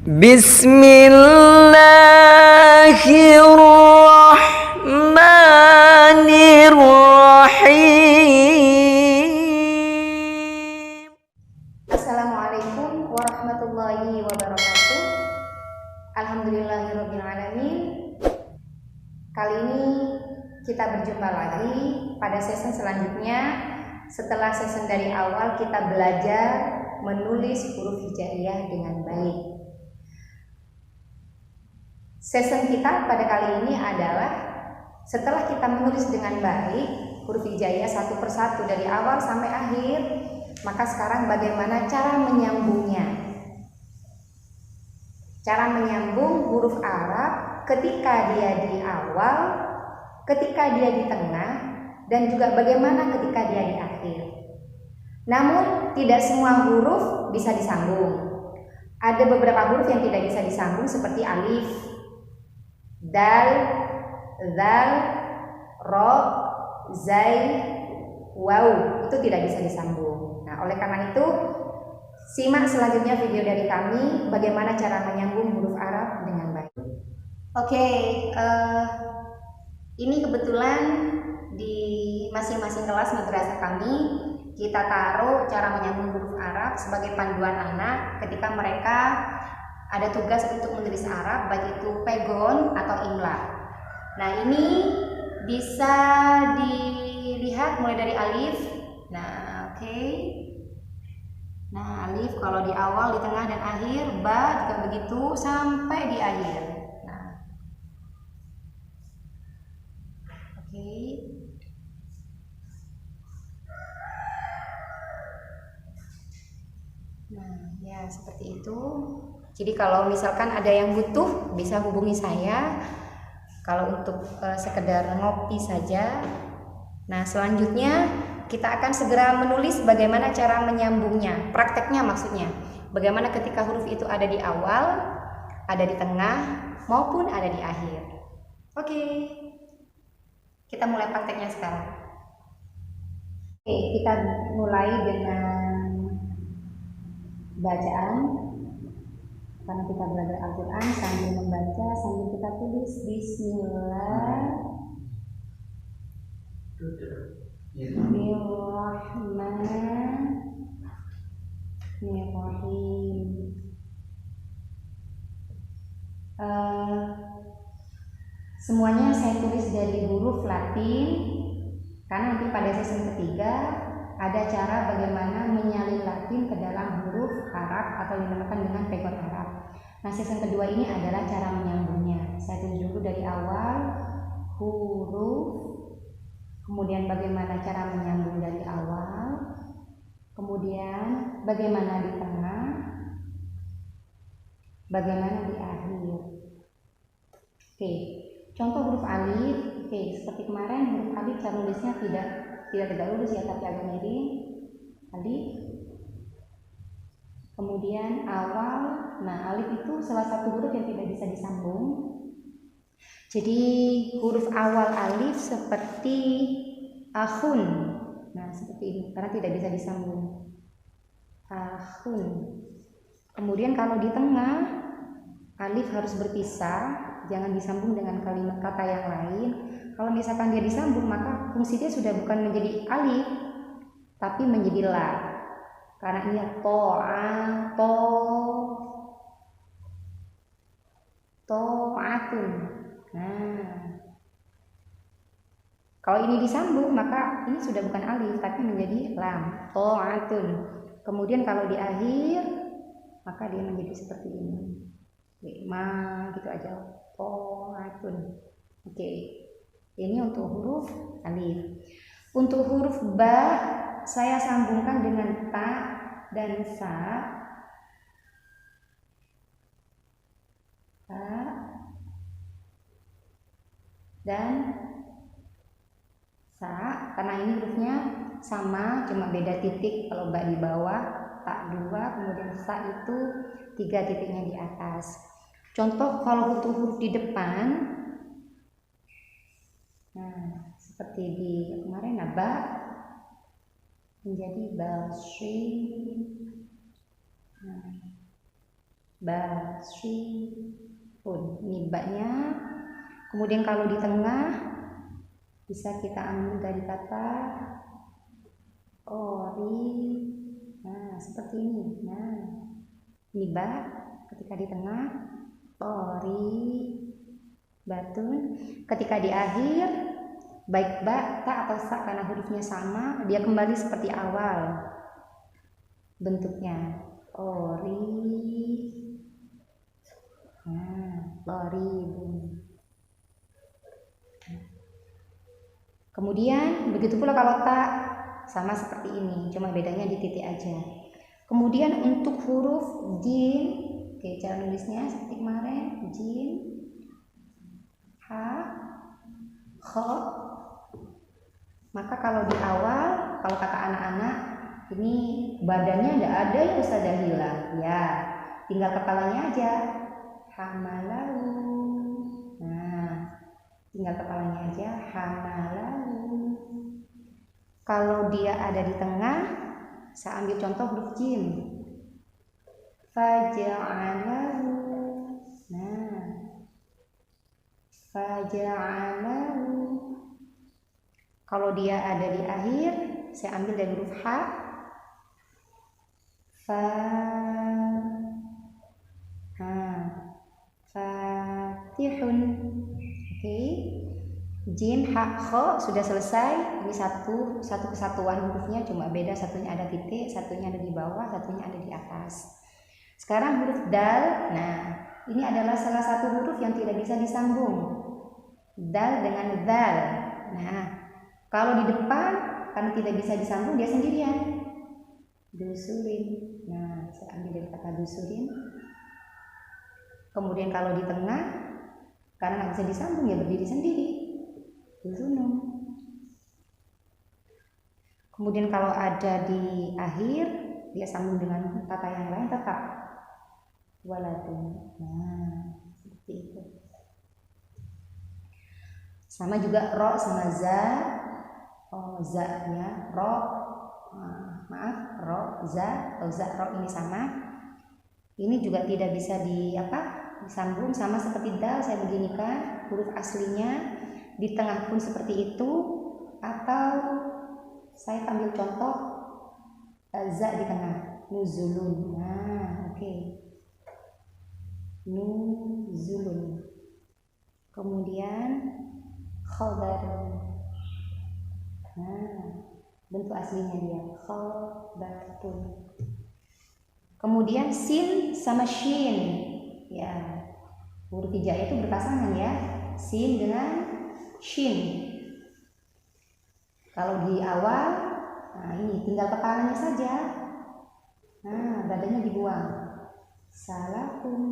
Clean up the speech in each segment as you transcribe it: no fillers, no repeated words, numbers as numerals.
Bismillahirrahmanirrahim. Assalamualaikum warahmatullahi wabarakatuh. Alhamdulillahirrahmanirrahim. Kali ini kita berjumpa lagi pada sesi selanjutnya. Setelah sesi dari awal kita belajar menulis huruf hijaiyah dengan baik. Sesi kita pada kali ini adalah setelah kita menulis dengan baik huruf hijaiyah satu persatu dari awal sampai akhir, maka sekarang bagaimana cara menyambungnya? Cara menyambung huruf Arab ketika dia di awal, ketika dia di tengah, dan juga bagaimana ketika dia di akhir. Namun tidak semua huruf bisa disambung. Ada beberapa huruf yang tidak bisa disambung seperti alif, dal, zal, ro, zai, waw, itu tidak bisa disambung. Nah, oleh karena itu simak selanjutnya video dari kami bagaimana cara menyambung huruf Arab dengan baik. Oke, ini kebetulan di masing-masing kelas madrasah kami kita taruh cara menyambung huruf Arab sebagai panduan anak ketika mereka ada tugas untuk menulis Arab, baik itu pegon atau imla. Nah, ini bisa dilihat mulai dari alif. Nah, oke. Nah, alif kalau di awal, di tengah, dan akhir. Ba juga begitu sampai di akhir. Nah, oke. Nah, ya seperti itu. Jadi kalau misalkan ada yang butuh bisa hubungi saya. Kalau untuk sekedar ngopi saja. Nah, selanjutnya kita akan segera menulis bagaimana cara menyambungnya. Prakteknya maksudnya. Bagaimana ketika huruf itu ada di awal, ada di tengah, maupun ada di akhir. Oke. Kita mulai prakteknya sekarang. Oke, kita mulai dengan bacaan. Karena kita belajar Al-Quran sambil membaca, sambil kita tulis Bismillahirrahmanirrahim. Semuanya saya tulis dari huruf Latin, karena nanti pada sesi ketiga ada cara bagaimana menyalin Latin ke dalam huruf Arab atau dinamakan dengan pegon Arab. Nah, sesi kedua ini adalah cara menyambungnya. Saya tulis dulu dari awal huruf, kemudian bagaimana cara menyambung dari awal, kemudian bagaimana di tengah, bagaimana di akhir. Oke, contoh huruf alif. Oke, seperti kemarin huruf alif cara nulisnya tidak tegak lurus ya, tapi agak miring. Alif. Kemudian awal. Nah, alif itu salah satu huruf yang tidak bisa disambung. Jadi huruf awal alif seperti akhun. Nah, seperti ini karena tidak bisa disambung. Akhun. Kemudian kalau di tengah alif harus berpisah, jangan disambung dengan kalimat kata yang lain. Kalau misalkan dia disambung, maka fungsi dia sudah bukan menjadi alif, tapi menjadi la. Karena ini to'atun. Nah, kalau ini disambung, maka ini sudah bukan alif, tapi menjadi lam. To'atun. Kemudian kalau di akhir, maka dia menjadi seperti ini. Gitu aja. To'atun. Oke. Ini untuk huruf alif. Untuk huruf ba saya sambungkan dengan ta dan sa. Ta dan sa, karena ini hurufnya sama, cuma beda titik. Kalau ba di bawah, ta 2, kemudian sa itu 3 titiknya di atas. Contoh kalau untuk huruf di depan, nah seperti di kemarin, ba menjadi balshi. Nah, basirun. Ini ba-nya. Kemudian kalau di tengah bisa kita ambil dari kata ori. Nah, seperti ini. Nah, ini ba ketika di tengah, ori batun. Ketika di akhir, baik ba, ta atau sa karena hurufnya sama, dia kembali seperti awal bentuknya. Ori. Nah, oribun. Kemudian begitu pula kalau tak, sama seperti ini, cuma bedanya di titik aja. Kemudian untuk huruf jim, oke, cara nulisnya seperti kemarin, jim, ha, kho. Maka kalau di awal, kalau kata anak-anak, ini badannya tidak ada yang ustazah hilang, ya, tinggal kepalanya aja, hamalahu. Nah, tinggal kepalanya aja, hamalahu. Kalau dia ada di tengah, saya ambil contoh huruf jim, faja'alahu. Nah, faja'alahu. Kalau dia ada di akhir, saya ambil dari huruf ha, fa, fatihun. Oke. Jim, ha, kho sudah selesai. Ini satu kesatuan hurufnya, cuma beda satunya ada titik, satunya ada di bawah, satunya ada di atas. Sekarang huruf dal. Nah, ini adalah salah satu huruf yang tidak bisa disambung. Dal dengan dal. Nah, kalau di depan karena tidak bisa disambung, dia sendirian. Dusurin. Nah, saya ambil dari kata dusurin. Kemudian kalau di tengah karena nggak bisa disambung, ya berdiri sendiri. Dusunum. Kemudian kalau ada di akhir, dia sambung dengan kata yang lain tetap waladun. Nah, seperti itu. Sama juga ro sama za. Oh, za ya, ro. Maaf, ro, za, atau za, ro ini sama. Ini juga tidak bisa disambung, sama seperti dal. Saya beginikan huruf aslinya. Di tengah pun seperti itu, atau saya ambil contoh za di tengah, nuzulun. Nah, oke. Nuzulun. Kemudian khobarun. Nah, bentuk aslinya dia khobatun. Kemudian sin sama shin. Ya, huruf hijaiyah itu berpasangan ya. Sin dengan shin. Kalau di awal, nah ini tinggal kepalanya saja. Nah, badannya dibuang. Salahun.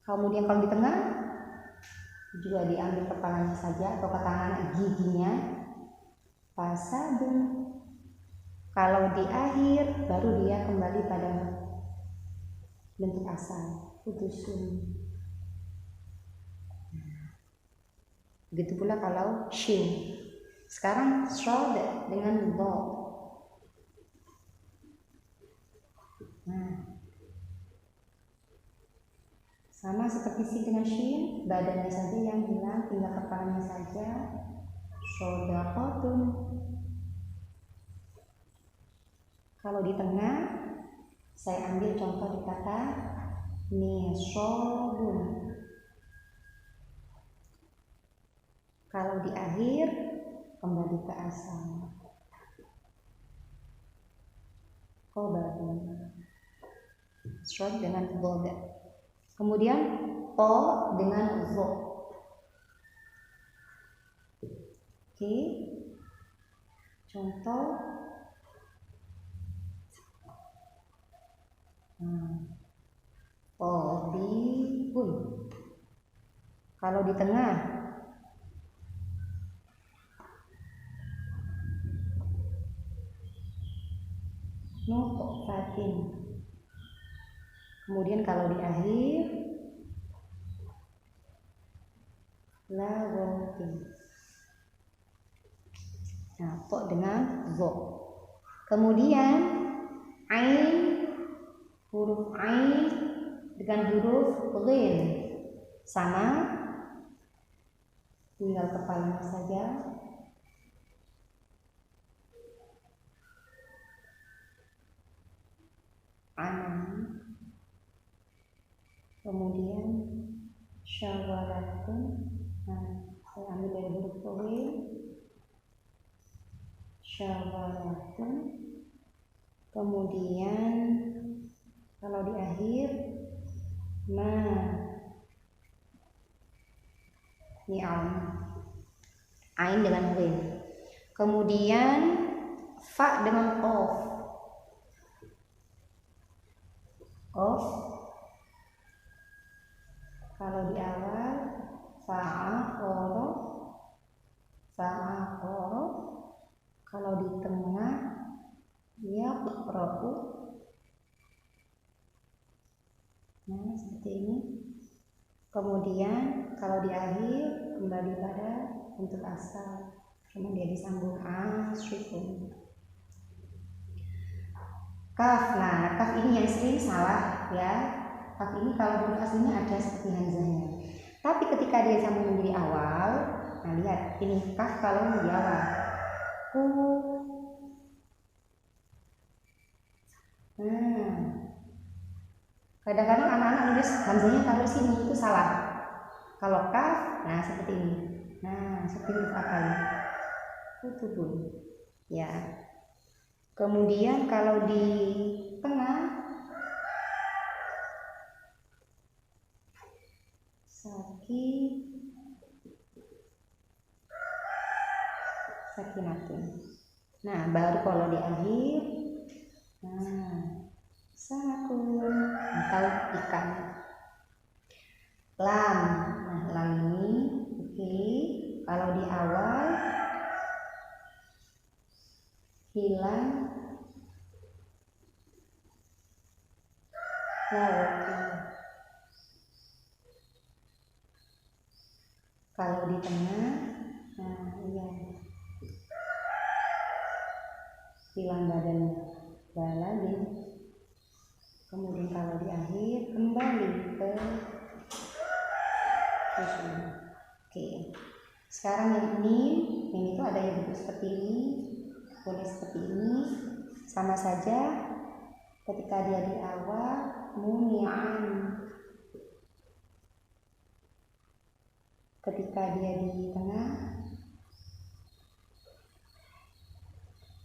Kemudian kalau di tengah juga diambil kepalanya saja atau ketangan giginya. Fasadun. Kalau di akhir baru dia kembali pada bentuk asal. Utusun. Begitu pula kalau shin. Sekarang shod dengan dho. Nah, sama seperti sin dengan shin, badannya saja yang hilang, tinggal kepalanya saja. Shodaqotun. Kalau di tengah, saya ambil contoh di kata nisobun. Kalau di akhir, kembali ke asal. Kobarun. Shod dengan boga. Kemudian po dengan zo. Oke. Contoh. Tobibun. Kalau di tengah, nutfatin. Kemudian kalau di akhir, lagotin. Nah, to dengan zo. Kemudian ain huruf ain dengan huruf ghin sama, tinggal kepalanya saja. Anan, kemudian syawaratun. Nah, saya ambil dari huruf ghin, syawaratun. Kemudian kalau di akhir ni'am, ain dengan ghin. Kemudian fa dengan qaf, kalau di awal fa'aqara, kalau di tengah yaqra'u. Nah, seperti ini. Kemudian kalau di akhir kembali pada bentuk asal, kemudian disambung asyrifun. Kaf, nah kaf ini yang sering salah ya. Kaf ini kalau huruf aslinya ada seperti hamzahnya, tapi ketika dia disambung menjadi awal, nah lihat ini kaf kalau menjadi awal ku. Nah, kadang-kadang anak-anak nulis hamzahnya taruh sini, itu salah. Kalau kaf, nah seperti ini. Nah, seperti huruf apa ini? Kutubun. Ya. Kemudian kalau di tengah sakinatun. Nah, baru kalau di akhir, nah sakun atau ikan. Lam, nah lam ini oke. Kalau di awal hilang kalau di tengah, nah iya, hilang badannya baladin. Kemudian kalau di akhir kembali ke usul. Oke, sekarang yang ini itu ada yang bentuk seperti ini, boleh seperti ini, sama saja. Ketika dia di awal muni'an, ketika dia di tengah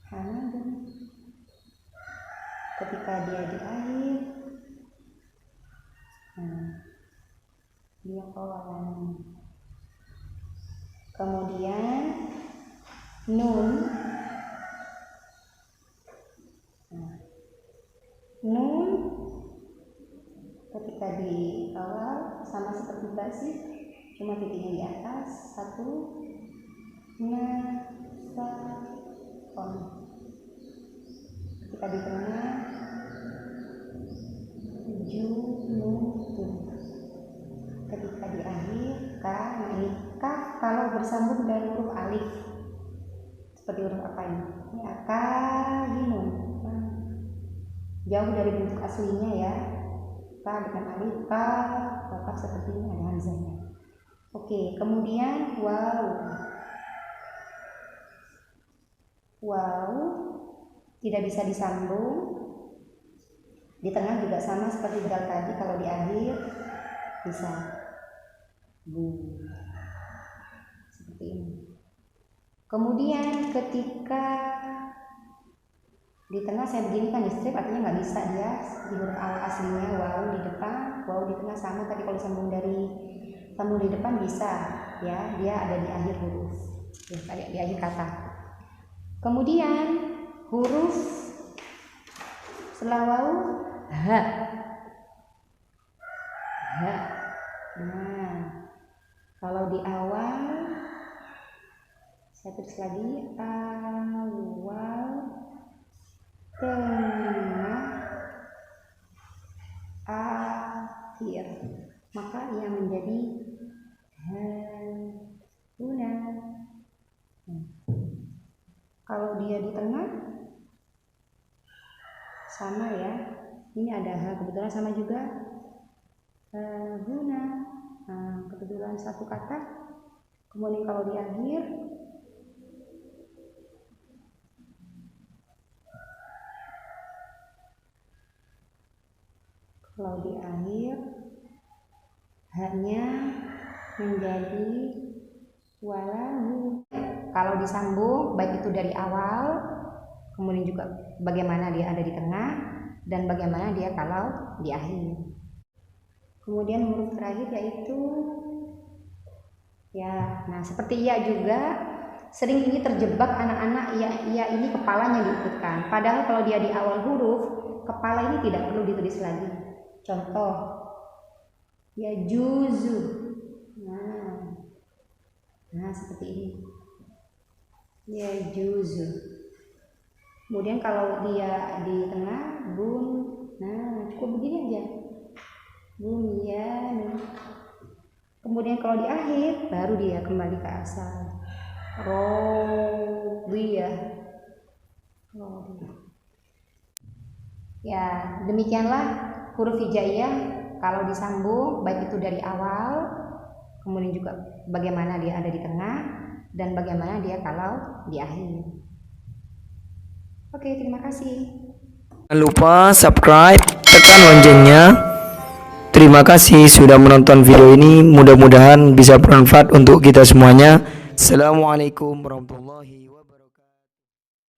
hamadun, ketika dia di akhir dia kawalan. Kemudian nun, nun ketika di awal sama seperti basi, cuma titiknya di atas satu. Nasakon, ketika di tengah junutun, ketika di akhir ka. Nah ini ka kalau bersambung dengan huruf alif seperti huruf apa ini? Ini akahinun, jauh dari bentuk aslinya ya. Ka dengan alif, ka bapak seperti ini ada hamzahnya. Oke, kemudian wow tidak bisa disambung. Di tengah juga sama seperti dal tadi, kalau di akhir bisa bu, seperti ini. Kemudian ketika di tengah saya begini kan di strip, artinya nggak bisa dia di huruf awal aslinya wow di depan, wow di tengah sama. Tapi kalau sambung di depan bisa ya, dia ada di akhir huruf ya, kayak di akhir kata. Kemudian huruf setelah waw ha. Nah, kalau di awal saya tulis lagi awal, tengah, akhir, maka ia menjadi huna. Kalau dia di tengah sama ya, Ini ada H, kebetulan sama juga. Guna. Nah, kebetulan satu kata. Kemudian kalau di akhir, hanya menjadi walahu. Kalau disambung, baik itu dari awal, kemudian juga bagaimana dia ada di tengah, dan bagaimana dia kalau di akhir. Kemudian huruf terakhir yaitu ya. Nah, seperti ya juga, sering ini terjebak anak-anak ya ini kepalanya diikutkan. Padahal kalau dia di awal huruf, kepala ini tidak perlu ditulis lagi. Contoh, ya juzu. Nah seperti ini. Ya juzu. Kemudian kalau dia di tengah, bun. Nah, cukup begini aja. Bunyan. Kemudian kalau di akhir, baru dia kembali ke asal. Rodiyah. Ya, demikianlah huruf hijaiyah kalau disambung, baik itu dari awal, kemudian juga bagaimana dia ada di tengah, dan bagaimana dia kalau di akhir. Oke, terima kasih. Jangan lupa subscribe, tekan loncengnya. Terima kasih sudah menonton video ini. Mudah-mudahan bisa bermanfaat untuk kita semuanya. Assalamualaikum warahmatullahi wabarakatuh.